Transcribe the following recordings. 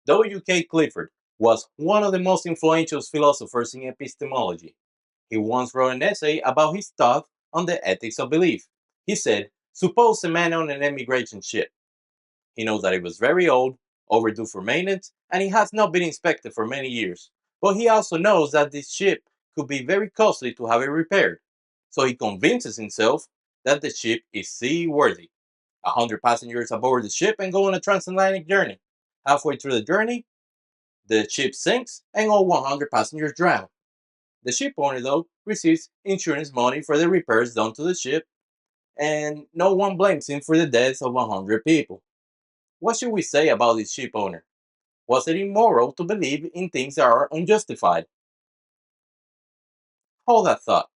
W.K. Clifford was one of the most influential philosophers in epistemology. He once wrote an essay about his thought on the ethics of belief. He said, suppose a man on an emigration ship. He knows that it was very old, overdue for maintenance, and it has not been inspected for many years. But he also knows that this ship could be very costly to have it repaired. So he convinces himself that the ship is seaworthy. 100 passengers aboard the ship and go on a transatlantic journey. Halfway through the journey, the ship sinks and all 100 passengers drown. The ship owner, though, receives insurance money for the repairs done to the ship, and no one blames him for the deaths of 100 people. What should we say about this ship owner? Was it immoral to believe in things that are unjustified? Hold that thought.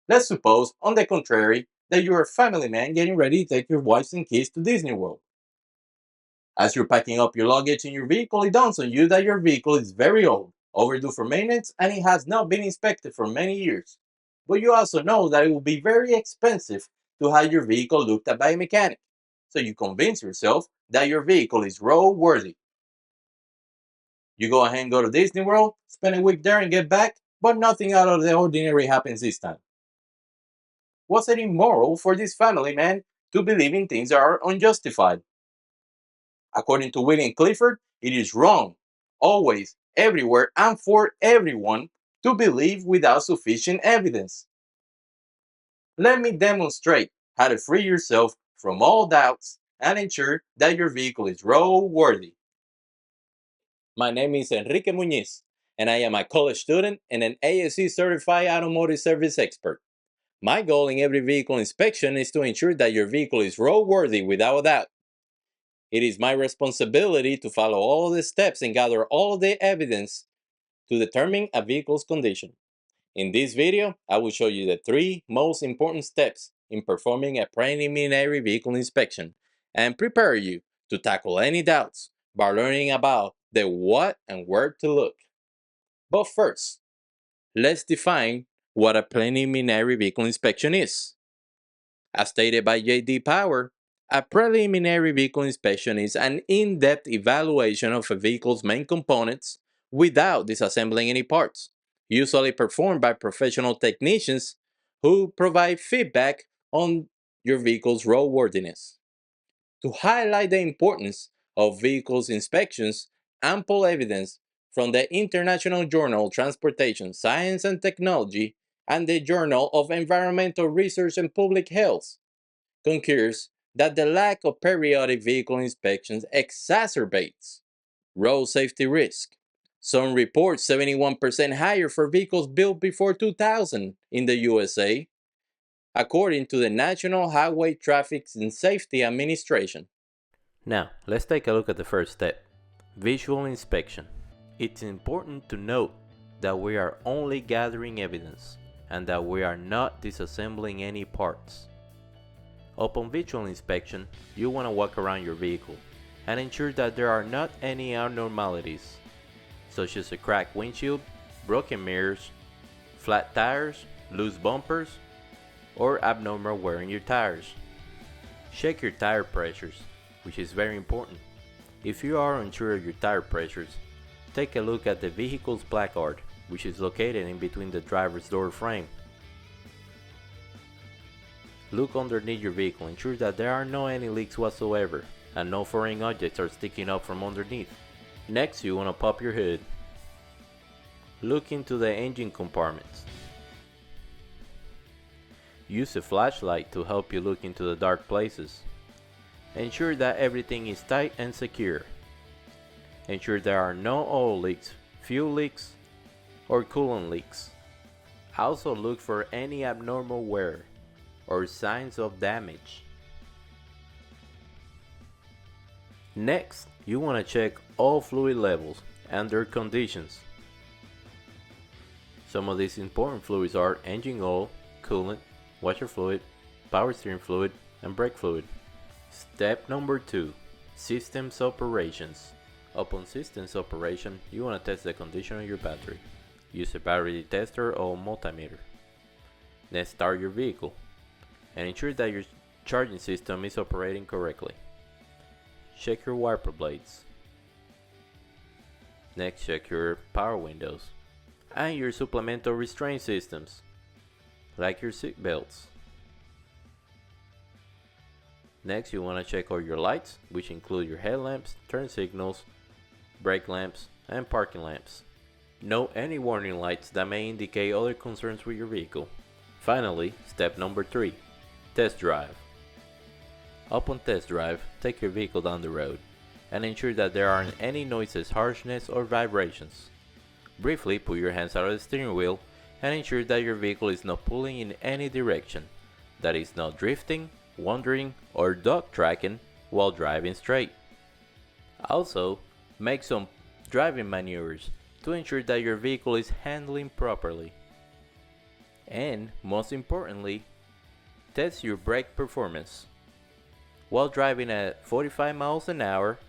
Let's suppose, on the contrary, that you're a family man getting ready to take your wife and kids to Disney World. As you're packing up your luggage in your vehicle, it dawns on you that your vehicle is very old, overdue for maintenance, and it has not been inspected for many years. But you also know that it will be very expensive to have your vehicle looked at by a mechanic. So you convince yourself that your vehicle is roadworthy. You go ahead and go to Disney World, spend a week there and get back, but nothing out of the ordinary happens this time. Was it immoral for this family man to believe in things that are unjustified? According to William Clifford, it is wrong, always, everywhere, and for everyone to believe without sufficient evidence. Let me demonstrate how to free yourself from all doubts and ensure that your vehicle is roadworthy. My name is Enrique Muñiz, and I am a college student and an ASE certified automotive service expert. My goal in every vehicle inspection is to ensure that your vehicle is roadworthy without a doubt. It is my responsibility to follow all the steps and gather all the evidence to determine a vehicle's condition. In this video, I will show you the 3 most important steps in performing a preliminary vehicle inspection and prepare you to tackle any doubts by learning about the what and where to look. But first, let's define what a preliminary vehicle inspection is. As stated by J.D. Power, a preliminary vehicle inspection is an in-depth evaluation of a vehicle's main components without disassembling any parts, usually performed by professional technicians who provide feedback on your vehicle's roadworthiness. To highlight the importance of vehicles inspections, ample evidence from the International Journal of Transportation Science and Technology and the Journal of Environmental Research and Public Health concurs that the lack of periodic vehicle inspections exacerbates road safety risk. Some report 71% higher for vehicles built before 2000 in the USA, according to the National Highway Traffic and Safety Administration. Now, let's take a look at the first step, visual inspection. It's important to note that we are only gathering evidence and that we are not disassembling any parts. Upon visual inspection, you want to walk around your vehicle and ensure that there are not any abnormalities, such as a cracked windshield, broken mirrors, flat tires, loose bumpers, or abnormal wear in your tires. Check your tire pressures, which is very important. If you are unsure of your tire pressures, take a look at the vehicle's placard, which is located in between the driver's door frame. Look underneath your vehicle, ensure that there are no any leaks whatsoever and no foreign objects are sticking up from underneath. Next, you want to pop your hood. Look into the engine compartments. Use a flashlight to help you look into the dark places. Ensure that everything is tight and secure. Ensure there are no oil leaks, fuel leaks, or coolant leaks. Also look for any abnormal wear or signs of damage. Next, you want to check all fluid levels and their conditions. Some of these important fluids are engine oil, coolant, washer fluid, power steering fluid, and brake fluid. Step number 2, systems operations. Upon systems operation, you want to test the condition of your battery. Use a battery tester or multimeter. Then start your vehicle and ensure that your charging system is operating correctly. Check your wiper blades. Next, check your power windows and your supplemental restraint systems, like your seat belts. Next, you want to check all your lights, which include your headlamps, turn signals, brake lamps, and parking lamps. Note any warning lights that may indicate other concerns with your vehicle. Finally, step number 3, test drive. Upon test drive, take your vehicle down the road and ensure that there aren't any noises, harshness, or vibrations. Briefly put your hands out of the steering wheel and ensure that your vehicle is not pulling in any direction, that it's not drifting, wandering, or dog tracking while driving straight. Also, make some driving maneuvers to ensure that your vehicle is handling properly. And most importantly, test your brake performance. While driving at 45 miles an hour,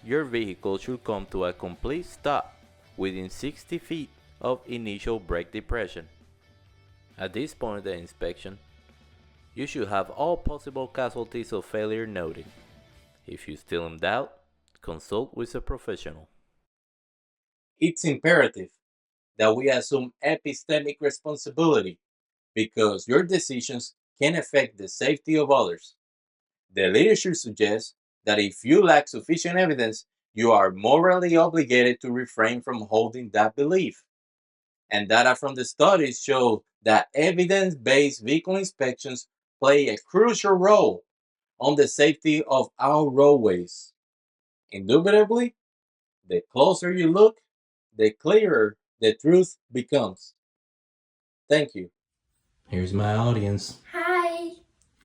your vehicle should come to a complete stop within 60 feet of initial brake depression. At this point of the inspection, you should have all possible casualties of failure noted. If you still in doubt, consult with a professional. It's imperative that we assume epistemic responsibility because your decisions can affect the safety of others. The literature suggests that if you lack sufficient evidence, you are morally obligated to refrain from holding that belief. And data from the studies show that evidence based vehicle inspections play a crucial role on the safety of our roadways. Indubitably, the closer you look, the clearer the truth becomes. Thank you. Here's my audience.